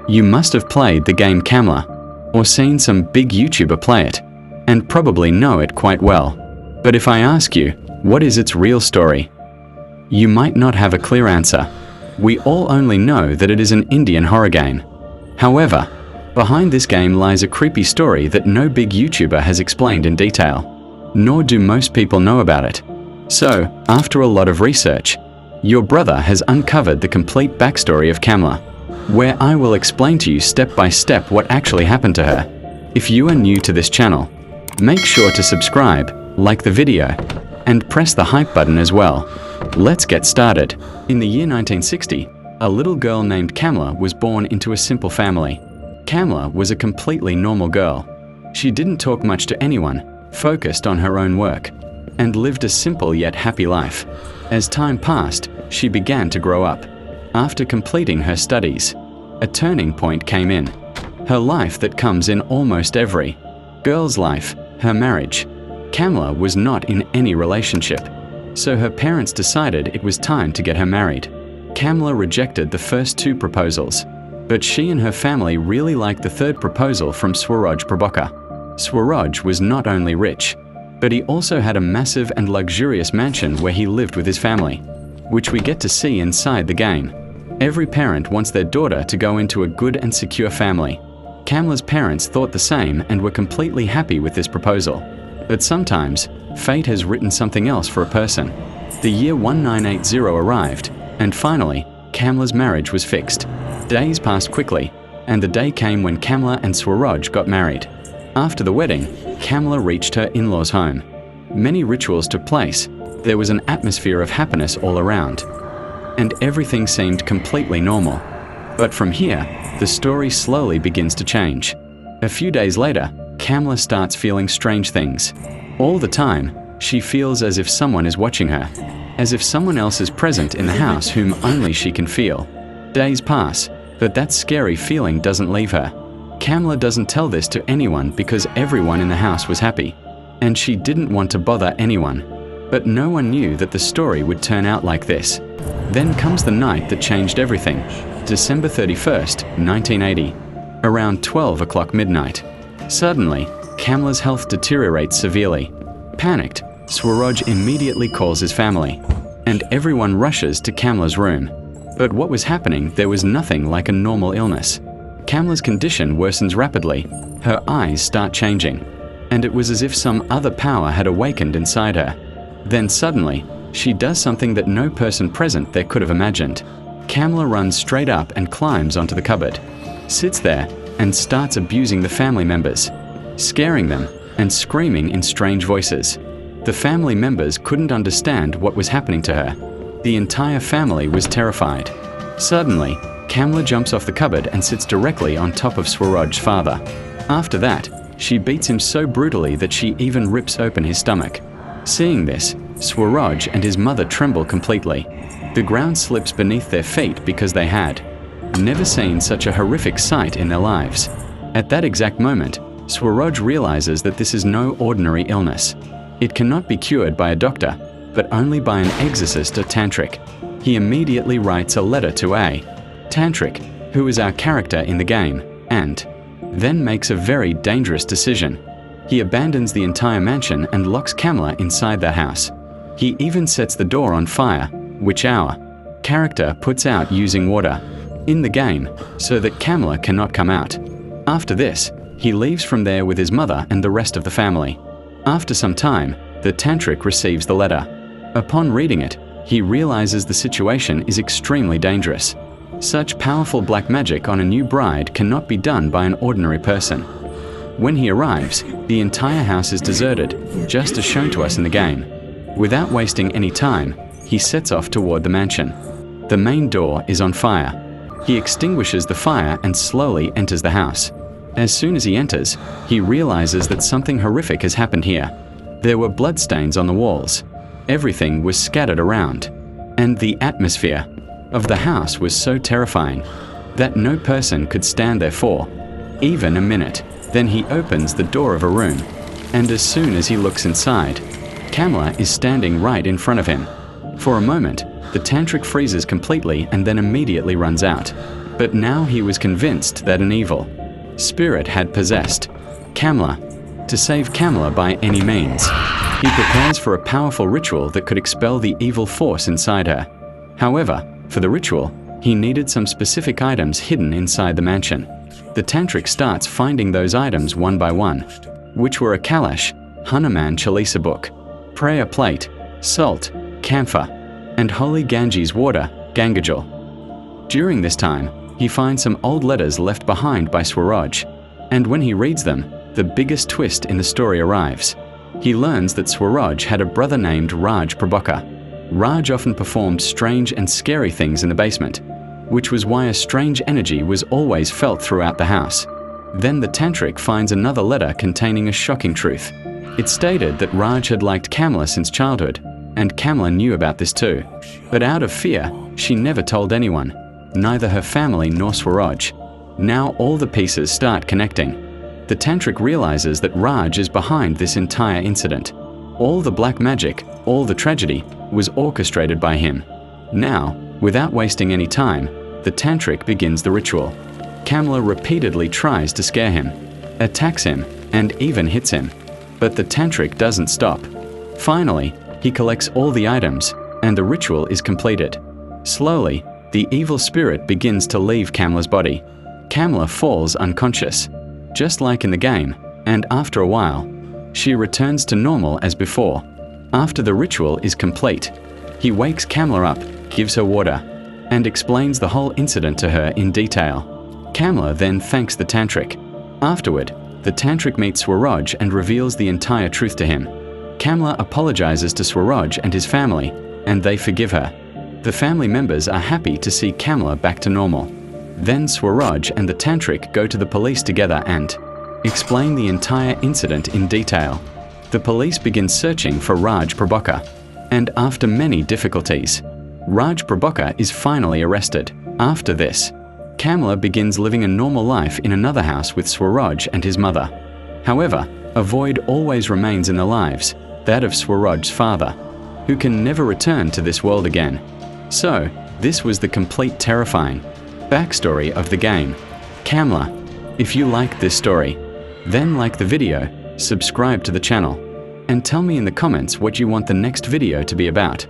You must have played the game Kamla, or seen some big YouTuber play it, and probably know it quite well. But if I ask you, what is its real story? You might not have a clear answer. We all only know that it is an Indian horror game. However, behind this game lies a creepy story that no big YouTuber has explained in detail, nor do most people know about it. So, after a lot of research, your brother has uncovered the complete backstory of Kamla, where I will explain to you step by step what actually happened to her. If you are new to this channel, make sure to subscribe, like the video, and press the hype button as well. Let's get started. In the year 1960, a little girl named Kamla was born into a simple family. Kamla was a completely normal girl. She didn't talk much to anyone, focused on her own work, and lived a simple yet happy life. As time passed, she began to grow up. After completing her studies, a turning point came in. Her life that comes in almost every girl's life, her marriage. Kamla was not in any relationship, so her parents decided it was time to get her married. Kamla rejected the first two proposals, but she and her family really liked the third proposal from Swaraj Prabhakar. Swaraj was not only rich, but he also had a massive and luxurious mansion where he lived with his family, which we get to see inside the game. Every parent wants their daughter to go into a good and secure family. Kamla's parents thought the same and were completely happy with this proposal. But sometimes, fate has written something else for a person. The year 1980 arrived, and finally, Kamla's marriage was fixed. Days passed quickly, and the day came when Kamla and Swaraj got married. After the wedding, Kamla reached her in-laws' home. Many rituals took place. There was an atmosphere of happiness all around, and everything seemed completely normal. But from here, the story slowly begins to change. A few days later, Kamla starts feeling strange things. All the time, she feels as if someone is watching her, as if someone else is present in the house whom only she can feel. Days pass, but that scary feeling doesn't leave her. Kamla doesn't tell this to anyone because everyone in the house was happy, and she didn't want to bother anyone. But no one knew that the story would turn out like this. Then comes the night that changed everything. December 31st, 1980, around 12 o'clock midnight. Suddenly, Kamla's health deteriorates severely. Panicked, Swaraj immediately calls his family, and everyone rushes to Kamla's room. But what was happening, there was nothing like a normal illness. Kamla's condition worsens rapidly, her eyes start changing, and it was as if some other power had awakened inside her. Then suddenly, she does something that no person present there could have imagined. Kamla runs straight up and climbs onto the cupboard, sits there, and starts abusing the family members, scaring them and screaming in strange voices. The family members couldn't understand what was happening to her. The entire family was terrified. Suddenly, Kamla jumps off the cupboard and sits directly on top of Swaraj's father. After that, she beats him so brutally that she even rips open his stomach. Seeing this, Swaraj and his mother tremble completely. The ground slips beneath their feet because they had never seen such a horrific sight in their lives. At that exact moment, Swaraj realizes that this is no ordinary illness. It cannot be cured by a doctor, but only by an exorcist or tantric. He immediately writes a letter to a tantric, who is our character in the game, and then makes a very dangerous decision. He abandons the entire mansion and locks Kamla inside their house. He even sets the door on fire, which our character puts out using water in the game so that Kamla cannot come out. After this, he leaves from there with his mother and the rest of the family. After some time, the tantric receives the letter. Upon reading it, he realizes the situation is extremely dangerous. Such powerful black magic on a new bride cannot be done by an ordinary person. When he arrives, the entire house is deserted, just as shown to us in the game. Without wasting any time, he sets off toward the mansion. The main door is on fire. He extinguishes the fire and slowly enters the house. As soon as he enters, he realizes that something horrific has happened here. There were bloodstains on the walls. Everything was scattered around, and the atmosphere of the house was so terrifying that no person could stand there for even a minute. Then he opens the door of a room, and as soon as he looks inside, Kamla is standing right in front of him. For a moment, the tantric freezes completely and then immediately runs out. But now he was convinced that an evil spirit had possessed Kamla. To save Kamla by any means, he prepares for a powerful ritual that could expel the evil force inside her. However, for the ritual, he needed some specific items hidden inside the mansion. The tantric starts finding those items one by one, which were a kalash, Hanuman Chalisa book, prayer plate, salt, camphor, and holy Ganges water, Gangajal. During this time, he finds some old letters left behind by Swaraj, and when he reads them, the biggest twist in the story arrives. He learns that Swaraj had a brother named Raj Prabhakar. Raj often performed strange and scary things in the basement, which was why a strange energy was always felt throughout the house. Then the tantric finds another letter containing a shocking truth. It stated that Raj had liked Kamla since childhood, and Kamla knew about this too. But out of fear, she never told anyone, neither her family nor Swaraj. Now all the pieces start connecting. The tantric realizes that Raj is behind this entire incident. All the black magic, all the tragedy, was orchestrated by him. Now, without wasting any time, the tantric begins the ritual. Kamla repeatedly tries to scare him, attacks him, and even hits him. But the tantric doesn't stop. Finally, he collects all the items, and the ritual is completed. Slowly, the evil spirit begins to leave Kamla's body. Kamla falls unconscious, just like in the game, and after a while, she returns to normal as before. After the ritual is complete, he wakes Kamla up, gives her water, and explains the whole incident to her in detail. Kamla then thanks the tantric. Afterward, the tantric meets Swaraj and reveals the entire truth to him. Kamla apologizes to Swaraj and his family, and they forgive her. The family members are happy to see Kamla back to normal. Then Swaraj and the tantric go to the police together and explain the entire incident in detail. The police begin searching for Raj Prabhakar, and after many difficulties, Raj Prabhakar is finally arrested. After this, Kamla begins living a normal life in another house with Swaraj and his mother. However, a void always remains in their lives, that of Swaraj's father, who can never return to this world again. So, this was the complete terrifying backstory of the game, Kamla. If you liked this story, then like the video, subscribe to the channel, and tell me in the comments what you want the next video to be about.